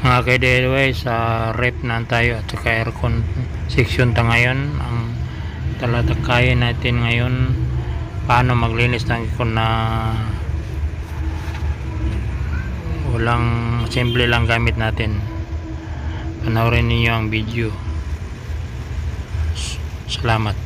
Mga ka-DIY, sa rep na tayo at saka aircon section ta ngayon. Ang talatakayin natin ngayon, paano maglinis ng aircon na walang simple lang gamit natin. Panoorin niyo ang video. Salamat.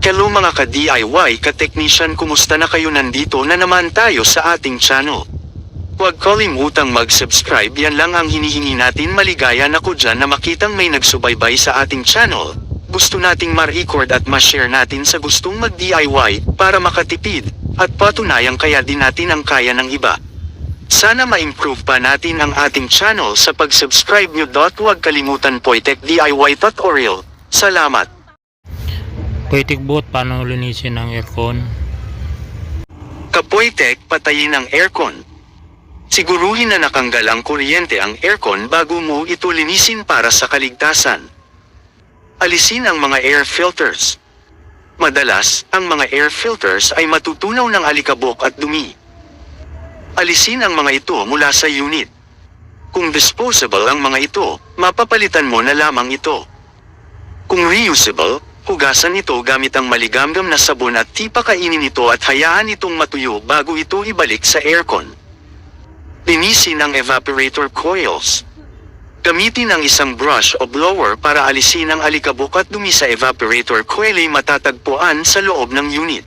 Hello mga ka-DIY ka-technician, kumusta na kayo? Nandito na naman tayo sa ating channel. Huwag kalimutang mag-subscribe, yan lang ang hinihingi natin. Maligaya na ko dyan na makitang may nagsubaybay sa ating channel. Gusto nating ma-record at ma-share natin sa gustong mag-DIY para makatipid at patunayang kaya din natin ang kaya ng iba. Sana ma-improve pa natin ang ating channel sa pag-subscribe nyo. Huwag kalimutan Poitec DIY tutorial. Salamat! Poitec bot, paano linisin ang aircon? Ka-Poitec, patayin ang aircon. Siguruhin na nakanggal ang kuryente ang aircon bago mo ito linisin para sa kaligtasan. Alisin ang mga air filters. Madalas, ang mga air filters ay matutunaw ng alikabok at dumi. Alisin ang mga ito mula sa unit. Kung disposable ang mga ito, mapapalitan mo na lamang ito. Kung reusable, hugasan ito gamit ang maligamgam na sabon at tipakainin ito at hayaan itong matuyo bago ito ibalik sa aircon. Linisin ang evaporator coils. Gamitin ang isang brush o blower para alisin ang alikabok at dumi sa evaporator coil ay matatagpuan sa loob ng unit.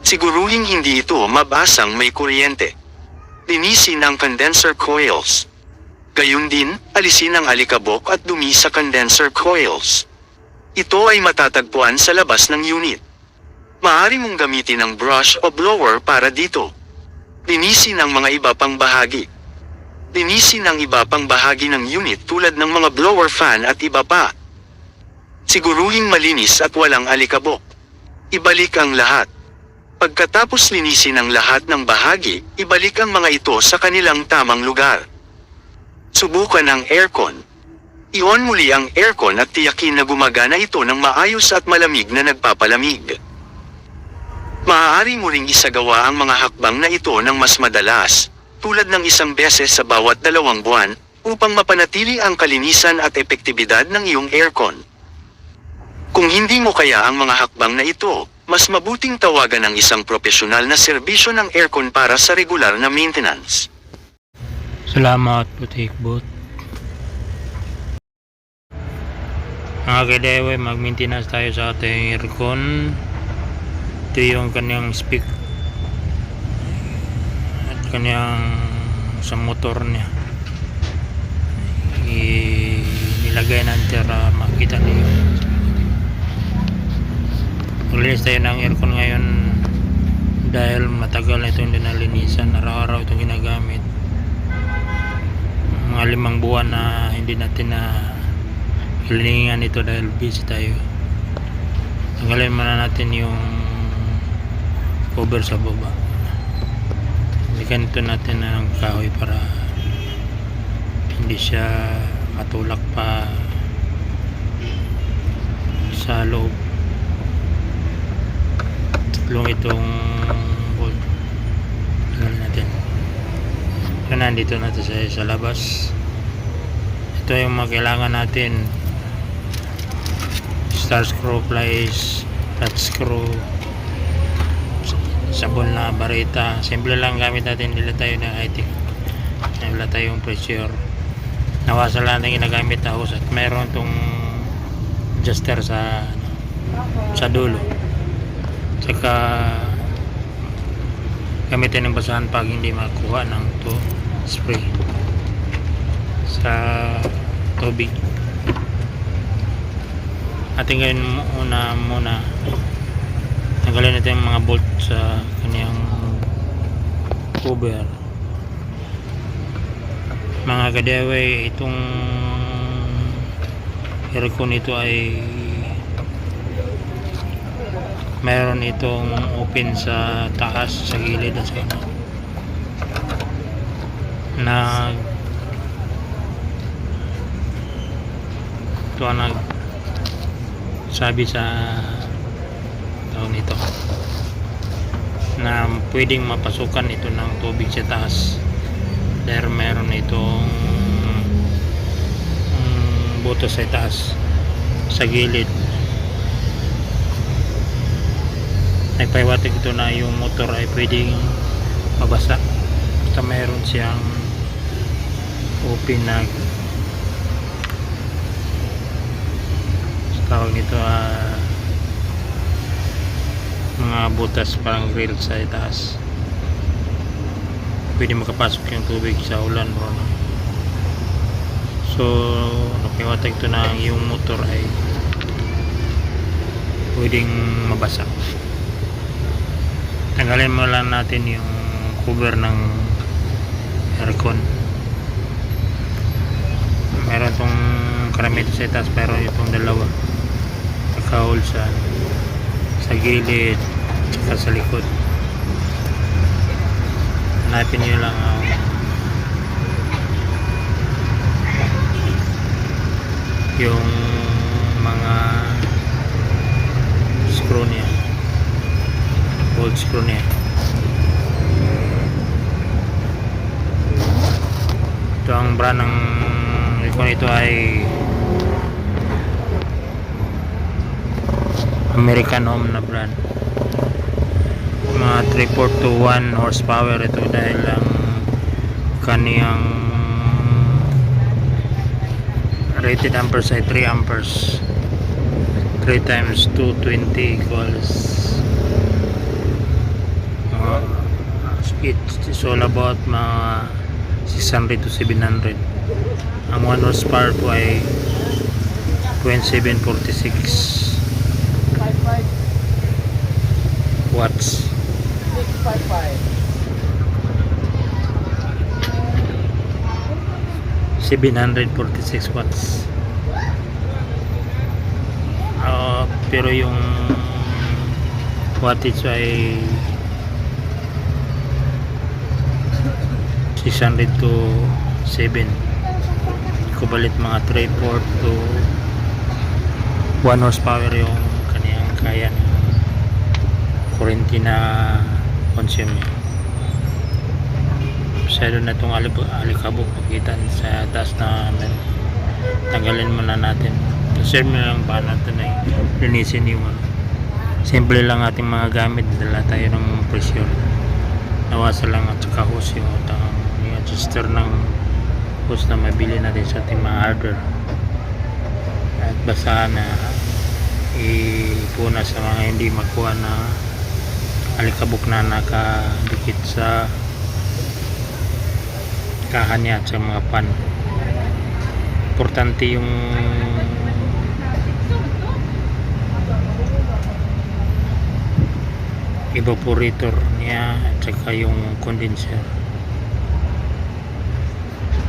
Siguruhin hindi ito mabasang may kuryente. Linisin ang condenser coils. Gayun din, alisin ang alikabok at dumi sa condenser coils. Ito ay matatagpuan sa labas ng unit. Maaari mong gamitin ang brush o blower para dito. Linisin ang mga iba pang bahagi. Linisin ang iba pang bahagi ng unit tulad ng mga blower fan at iba pa. Siguruhing malinis at walang alikabok. Ibalik ang lahat. Pagkatapos linisin ang lahat ng bahagi, ibalik ang mga ito sa kanilang tamang lugar. Subukan ang aircon. I-on muli ang aircon at tiyakin na gumagana ito ng maayos at malamig na nagpapalamig. Maaari mo ring isagawa ang mga hakbang na ito ng mas madalas, tulad ng 1 beses sa bawat 2 buwan, upang mapanatili ang kalinisan at epektibidad ng iyong aircon. Kung hindi mo kaya ang mga hakbang na ito, mas mabuting tawagan ng isang profesional na serbisyo ng aircon para sa regular na maintenance. Salamat, Poitec bot. Mga ka-DIY, mag-maintenance tayo sa ating aircon. Ito yung kanyang speak at kanyang sa motor niya. Nilagay natin para makita niyo. Maglinis tayo ng aircon ngayon dahil matagal na itong dinalinisan. Araw-araw itong ginagamit. Mga 5 buwan na hindi natin na liningan ito dahil busy tayo. Tanggalin muna natin yung cover sa baba. Balikan ito natin ng kahoy para hindi siya matulak pa sa loob. Tatlong itong bolt. Tanggalin natin. So, nandito natin sa labas. Ito yung mga kailangan natin: star screw, pliers, flat screw, sabon na barita. Simple lang gamit natin. Nila tayo ng high-tech. Wala tayong pressure. Nawasa lang na ginagamit na hose at mayroon itong adjuster sa dulo. Saka gamitin ng basahan pag hindi makuha ng to spray. sa tubig. Ating gawin muna tanggalin natin yung mga bolt sa kanyang cover. Mga kadeway, itong aircon ito ay meron itong open sa taas, sa gilid at sa ina na ito ang nagsabi sa taon ito na pwedeng mapasukan ito ng tubig sa taas dahil meron itong buto sa taas sa gilid. Nagpahiwatig ito na yung motor ay pwedeng mabasa basta meron siyang open na tawag nito mga butas parang grill sa taas, pwede makapasok yung tubig sa ulan bro. So nakiwatag ito na yung motor ay pwedeng mabasa. Tanggalin mo lang natin yung cover ng aircon. Meron itong karamito sa taas pero itong dalawa nakahol sa gilid at sa likod. Hanapin nyo lang yung mga screw niya, bolt screw niya. Ito ang brand ng aircon. Ito ay American Home na brand, mga 3/4 to 1 horsepower ito dahil ang kaniyang rated amperes ay 3 amperes. 3 times 220 equals it's all about mga 600 to 700. Ang 1 horsepower po ay 2746 watts. 746 watts. Pero yung wattage ay 600 to 7, equivalent mga 3/4 to 1 horsepower yung kaniyang kaya ng kurente na consume niya. Masyado na itong alikabok makita sa taas na tanggalin muna natin. Share mo lang ba natin ay linisin yung simple lang ating mga gamit. Dala tayo ng pressure, nawasa lang at saka hose yung adjuster ng hose na mabili natin sa ating mga hardware at basa na ipuna sa mga hindi makuha na alikabok na nakadikit sa kahan niya at sa mga pan. Importante yung evaporator niya at saka yung condenser.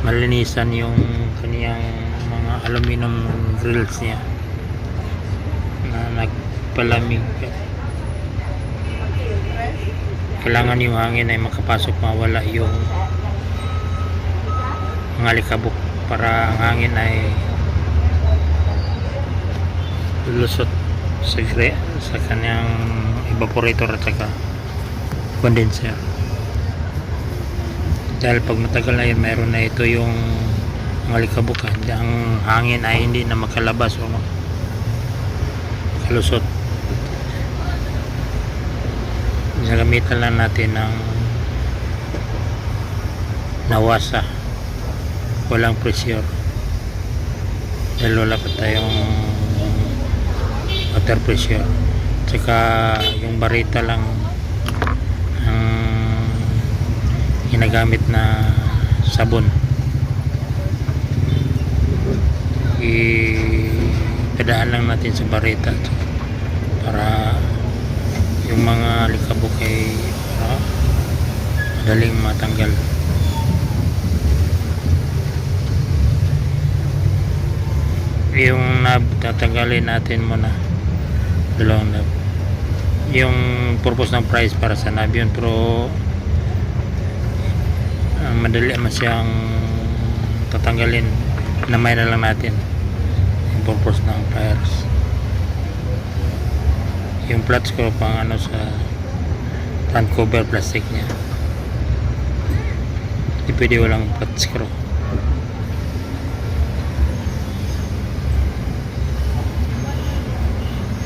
Malinisan yung kaniyang mga aluminum grills niya na nagpalamig. Kailangan yung hangin ay makapasok, mawala yung mga alikabok para ang hangin ay lulusot sa kanyang evaporator at saka condenser. Dahil pag matagal na yun, meron na ito yung mga alikabok, ang hangin ay hindi na makalabas o makalusot. Gagamitan lang natin ng nawasa, walang pressure dahil wala pa tayong water pressure. Tsaka yung barita lang ang ginagamit na sabon. ipadaan lang natin sa bareta para yung mga likabok ay madaling matanggal. Yung knob tatanggalin natin muna, dalawang knob. Yung purpose ng price para sa knob yun, pero madali naman siyang tatanggalin, namay na lang natin yung purpose ng pliers. Yung flat screw pang sa front cover plastic nya, hindi pwede walang flat screw.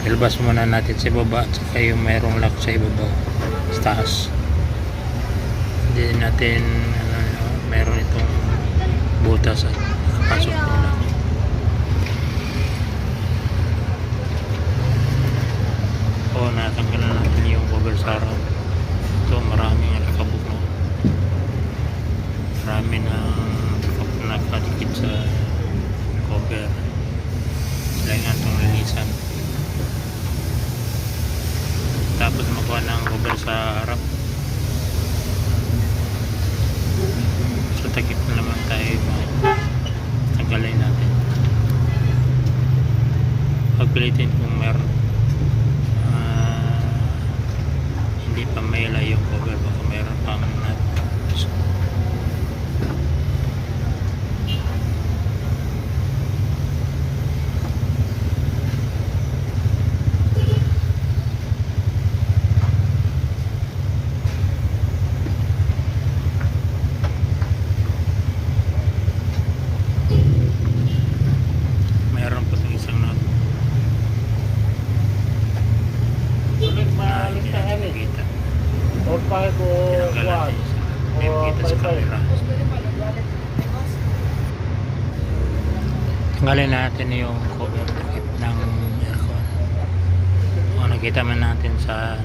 Ilabas muna natin sa ibaba at saka yung mayroong lock sa ibaba sa taas. Hindi natin mayroon itong butas at kapasok nila. Natanggalan natin yung cover sa harap. Ito maraming nakabuk, no? Marami na nakadikit sa cover. Sila nga itong linisan. Tapos makuha ng cover sa harap. So takip na naman tayo, tanggalin natin. Pagpilitin kung meron hindi pa maila yung cover, baka meron pang nut. Meron po itong isang nut. Tinanggal natin yung kita sa camera. Tanggalin natin yung cover takip ng aircon. Nakita man natin sa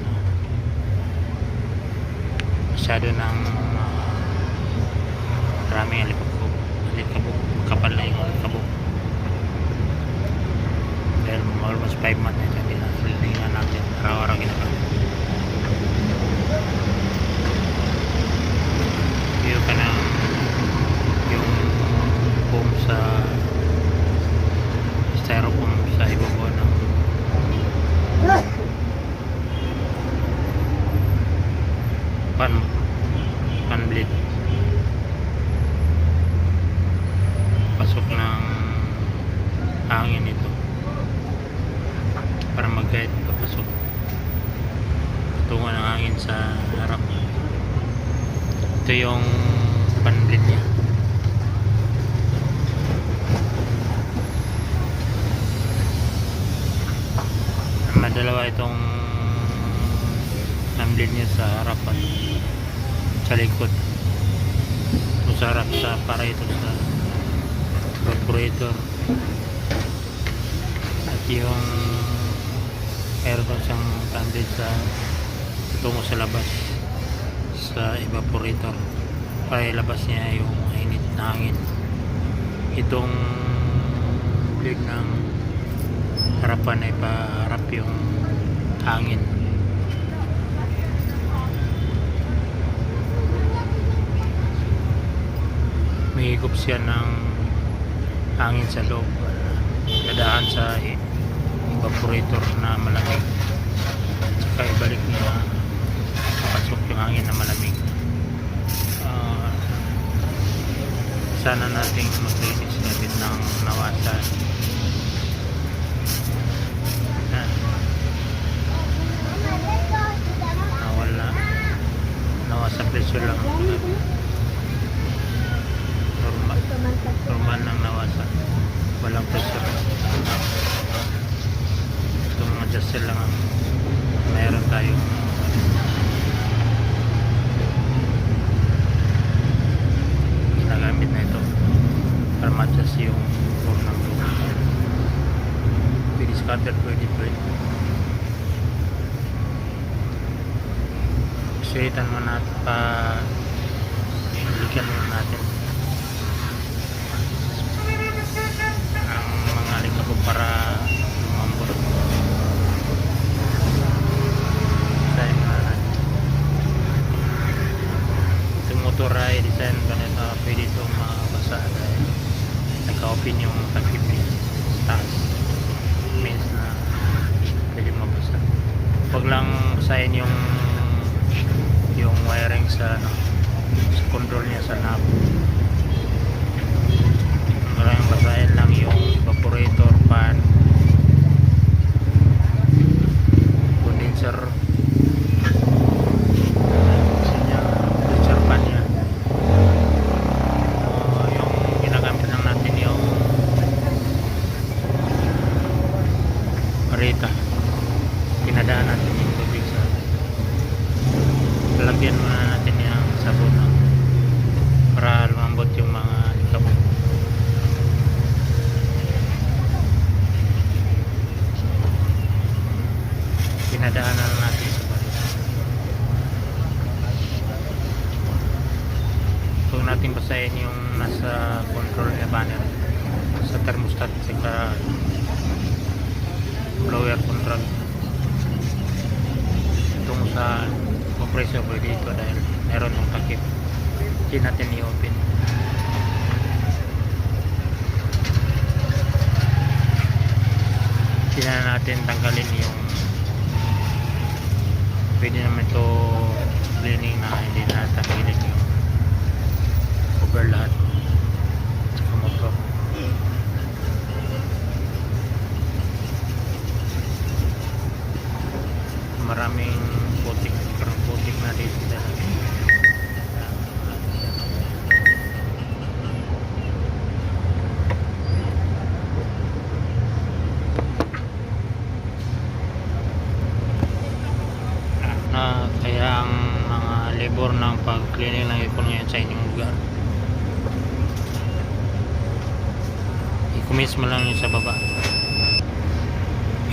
masyado ng maraming alikabok, kapal na yung alikabok. Dahil almost 5 months na hindi na natin araw-araw ginagawa. Yung ka ng yung foam sa styrofoam sa ibaba ng pan blade, pasok ng hangin ito para mag-guide papasok tungo ng hangin sa harap. Ito yung pan blade nya. Madalawa itong pan blade nya sa harapan, sa likod. Ito sa harap para ito sa carburetor. At yung aircon siyang pan blade sa tungo sa labas sa evaporator para ilabas niya yung init na hangin. Itong blade ng harapan ay paharap yung hangin. May higop siya ng hangin sa loob, dadaan sa evaporator na malamig, saka ibalik na pasok yung hangin na malamig. Sana nating maglinis gamit ng nawasan. Nawasa presyo lang, normal ng nawasa, walang presyo. Itong adjusted lang ang mayroon tayong ginagamit na ito para ma-adjust yung form ng lupa. Pwede scatter, pwede. Sulitan mo natin balikan mo natin ang mabasa dahil naka-open yung takip niya sa taas, means na pwede mabasa. Huwag lang basahin yung wiring sa sa control niya sa knob. Maraming basahin lang yung evaporator fan, condenser, pressure fan niya. Yung ginagamit lang natin yung parita, pinadaan natin yung tubig sa lalagyan muna natin yung sabon para lumambot yung mga likabok. Pinadaanan natin sa parita. Huwag natin basahin yung nasa control na banner sa thermostat saka blower control itong sa compressor pwede ito dahil meron ng takip. Hindi natin i-open. Hindi na natin tanggalin yung pwede naman ito cleaning na hindi na tanggalin yung cover lahat sa motor. Maraming putik na dito dahil na kaya ang mga labor ng pag-cleaning ng ipon ngayon sa inyong lugar, i-commence mo lang yung sa baba,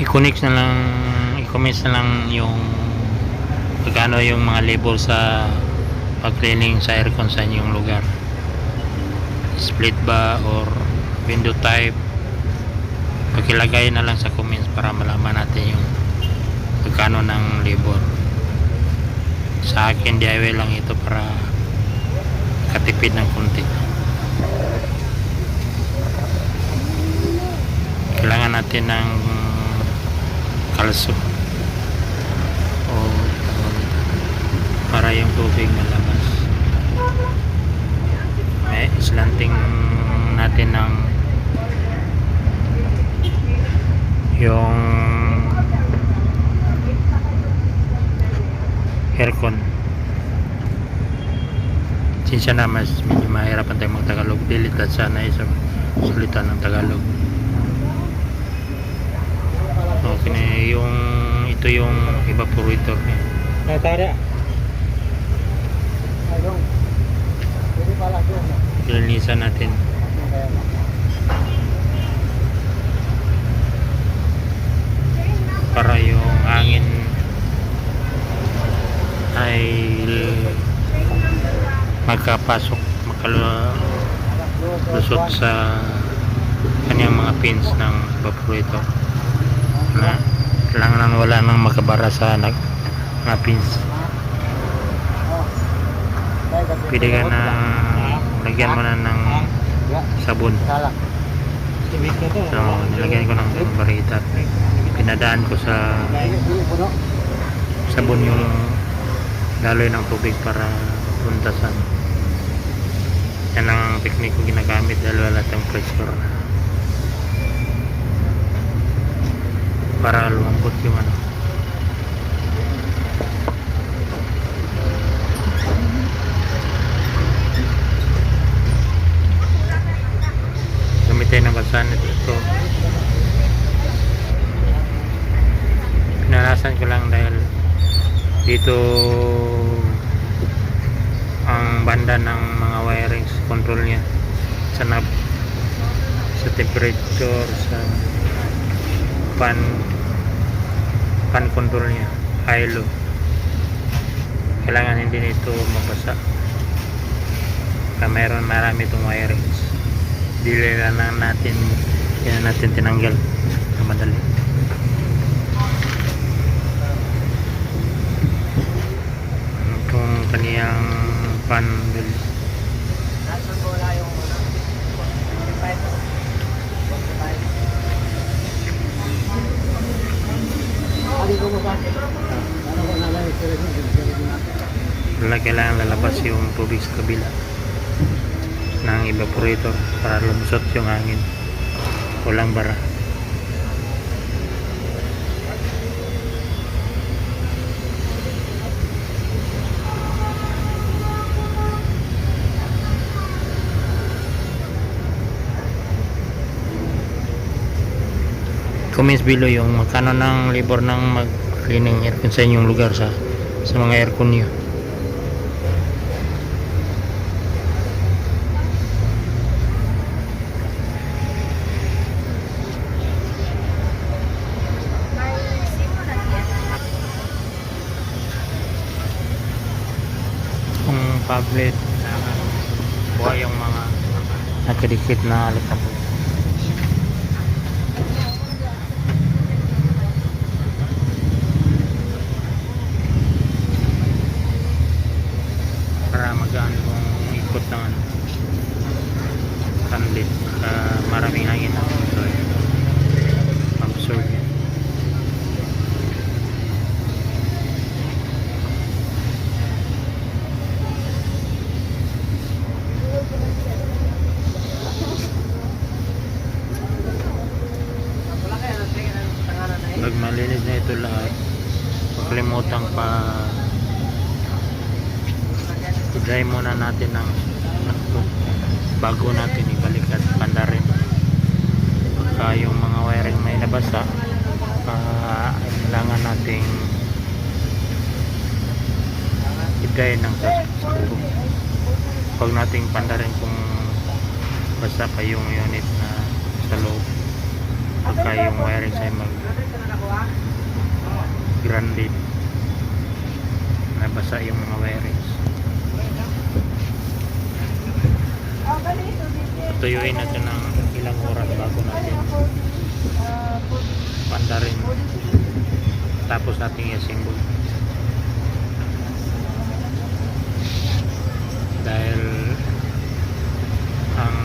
i-connect na lang yung pagkano yung mga labor sa pag-cleaning sa aircon sa inyong lugar, split ba or window type. Pakilagay na lang sa comments para malaman natin yung pagkano ng labor. Sa akin DIY lang ito para katipid ng konti. Kailangan natin ng kalso o para yung tubig malabas. May slanting natin ng yung aircon. Sinsya na mas medyo mahirapan tayo mag-Tagalog, dilitat sana sa sulitan ng Tagalog. Okay na yung ito yung evaporator niya. Natara. Linisan natin. Para yung hangin ay magkapasok, makalusot sa kanyang mga pins ng evaporator. Na kailangan nang wala nang makabara sa mga pins. Pwede ka na lagyan mo na ng sabon. So nilagyan ko ng barita, pinadaan ko sa sabon yung daloy ng tubig para puntasan. Yan ang teknik ko ginagamit dahil wala tayong pressure na para lumambot yung ano. Gamitin ng basahan ito. Pinalasan ko lang dahil dito ang banda ng mga wirings control niya sa knob, sa temperature, sa fan control niya, high low. Kailangan hindi nito mabasa kaya marami itong wirings. Dili lang natin tinanggal na madali. Itong kaniyang fan belt kailangan lalabas yung tubig sa kabila ng evaporator para lumusot yung hangin, walang bara. Comments below yung magkano ng labor ng mag-cleaning aircon sa inyong lugar sa mga aircon nyo. Kung pablet buhay yung mga nakadikit na alikabok. Para magaan yung ikot ng sunlit, maraming hangin na absorb yun. Pag malinis na ito lahat, huwag kalimutang pa i-dry muna natin ng bago natin ibalik at pandarin. Pagka yung mga wiring may nabasa, kailangan nating i-dry ng sakto. Huwag nating pandarin kung basa pa yung unit na sa loob. Pagka yung wiring sa'yo mag-grounded, nabasa yung mga wirings, tuyuin natin ng ilang oras bago natin pandarin, tapos natin i-assemble. Dahil ang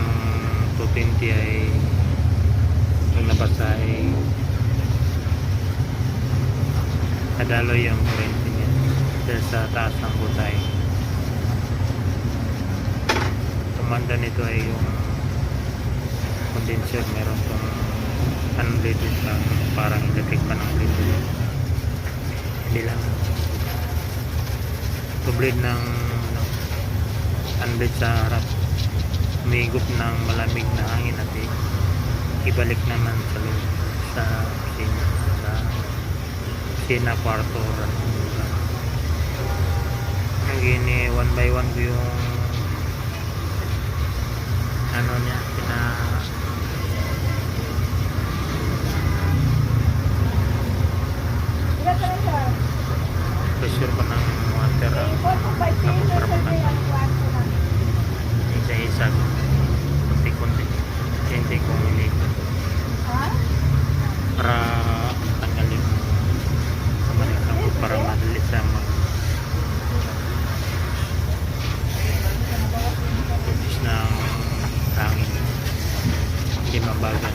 220 ay yung nabasa ay kadaloy ang kurente niya dahil sa taas ng butay. Tumanda nito ay yung condenser, meron itong unleaded lang, parang electric pa ng bleed. Hindi lang ito bleed ng unlead sa harap, umigop ng malamig na hangin at ibalik naman sa loob sa kusina, kwarto, gini one by one ko yung ano niya, pressure pa ng water tapos para isa-isa kunti-kunti hindi kong ini para tanggalin para madali siya mag-produce ng hangin, hindi mabagal.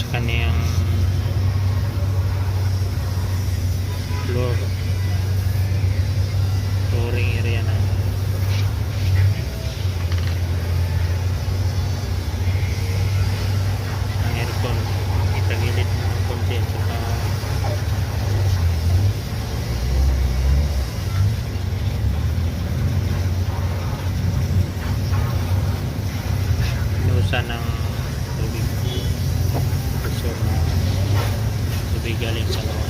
Sa kaniyang flooring area na ang aircon, itagilid ng konti at saka inuusan ng tubig, pressure na tubig galing sa bawah.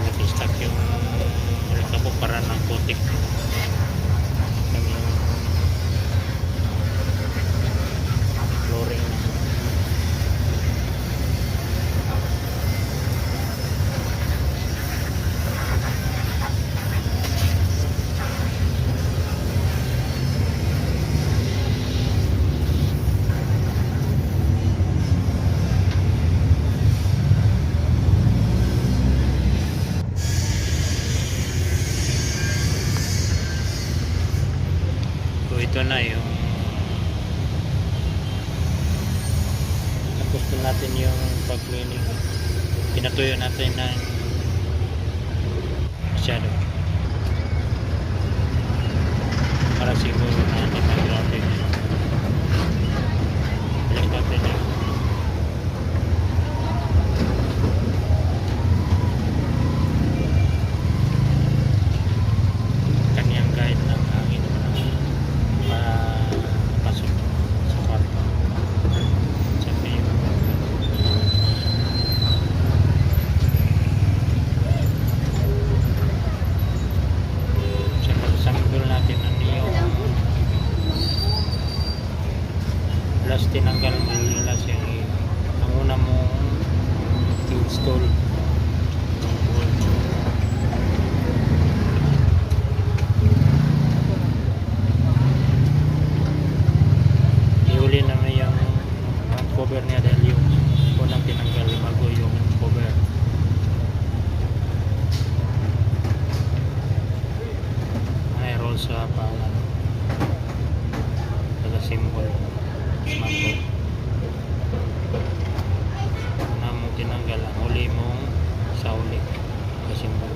Nag-stack yung alikabok para ng putik yung flooring. ito na yung tapos na natin yung pag-cleaning. Pinatuyo natin ng masyado para siguro na hindi mag-grabe. Balik natin yung kanyang guide ng hangin para pasok sa kwarto. Sabi yung sa pagsanggol natin ano yung last tinanggal mo last yung ang una mong install ihuli naman yung cover niya dahil yung unang tinanggal bago yung cover. Ay roll sa pangalan taga symbol mato na mo tinanggal ang huli mong sa huli sa symbol.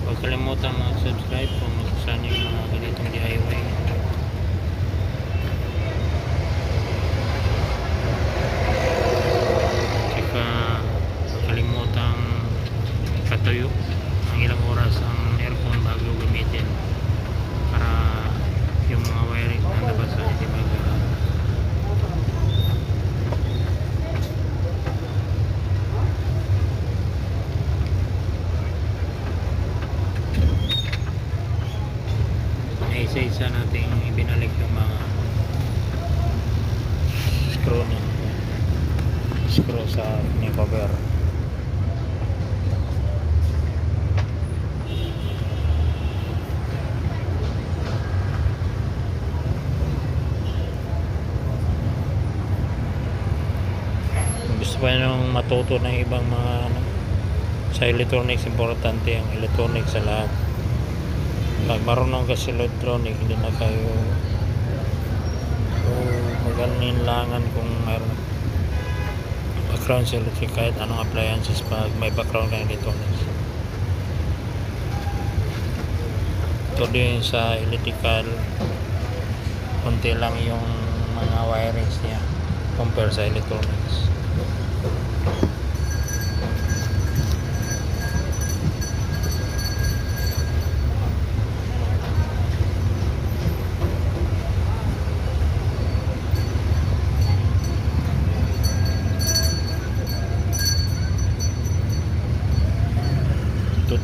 Huwag kalimutan mag-subscribe kung magustuhan niyo yung mga ganitong DIY. Tsaka huwag kalimutan patuyo ng ilang oras ang aircon bago gamitin para yung mga wiring na nabasa hindi magagawa. Isa-isa nating ibinalik yung mga screw sa ni cover. Kung gusto pa nyo matuto ng ibang mga sa electronics, importante ang electronics sa lahat. Pag marunong ka sa electronic, hindi na kayo maganinlangan kung mayroon background sa electric kahit anong appliances pag may background ka ng electronics. Ito din sa electrical, konti lang yung mga wirings niya compare sa electronics.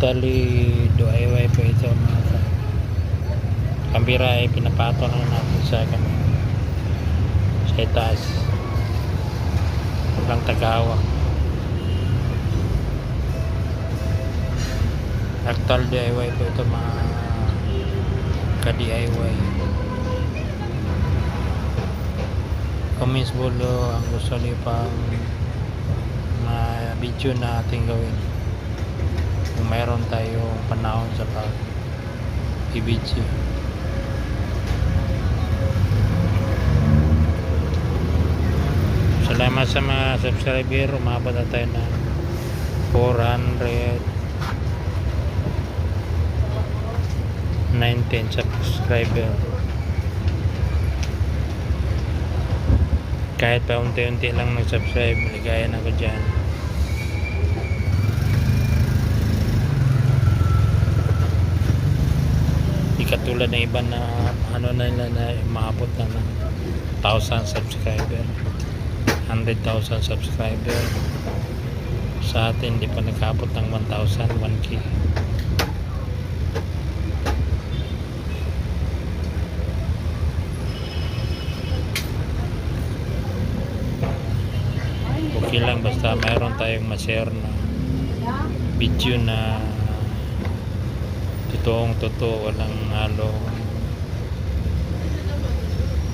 Totally DIY po ito mga kambira ay pinapato na natin sa itaas walang tagahawak. Actual DIY po ito mga ka-DIY. Comments below ang gusto niyo pang video na ating gawin kung mayroon tayong panahon sa pag-video. Salamat sa mga subscriber. Umabot na tayo na 419 subscriber. Kahit pa unti-unti lang nag-subscribe, maligaya na ako dyan. Katulad ng iba na ano na nila na maabot na ng 1,000 subscriber, 100,000 subscriber. Sa atin hindi pa nakaabot ng 1,000, 1K. Okay lang basta mayroon tayong ma-share na video na totoong totoo, walang halong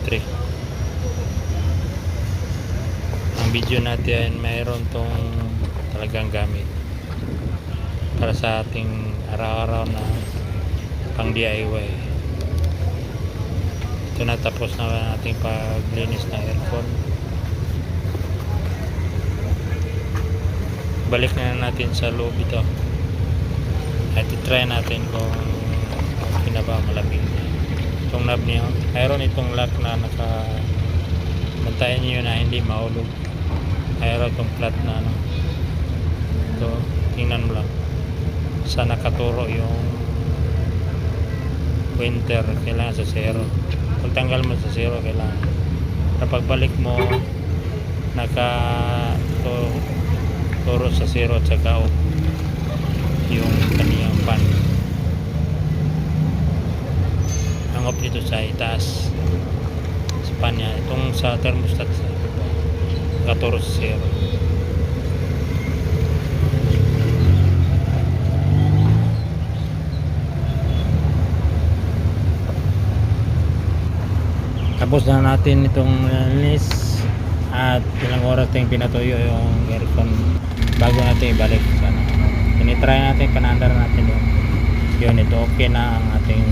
trick. video natin mayroon tong talagang gamit para sa ating araw-araw na pang DIY. Ito na, tapos na ating paglinis ng aircon. Balik na natin sa loob ito at i-try natin kung okay na ba, malamig na itong knob niya. Mayroon itong lock na bantayan niyo na hindi mahulog. Mayroon itong flat na ano. Ito, tingnan mo lang sa nakaturo yung winter, kailangan sa 0. Pag tanggal mo sa 0, kailangan kapag balik mo turo sa 0 at saka off yung kaniyang fan. Ang off dito sa itaas sa fan niya, itong sa thermostat sa nakaturo sa 0. Tapos na natin itong linis at ilang oras tayong pinatuyo yung aircon bago natin ibalik sana. Tinitry natin, panandar natin yun. Ito okay na ang ating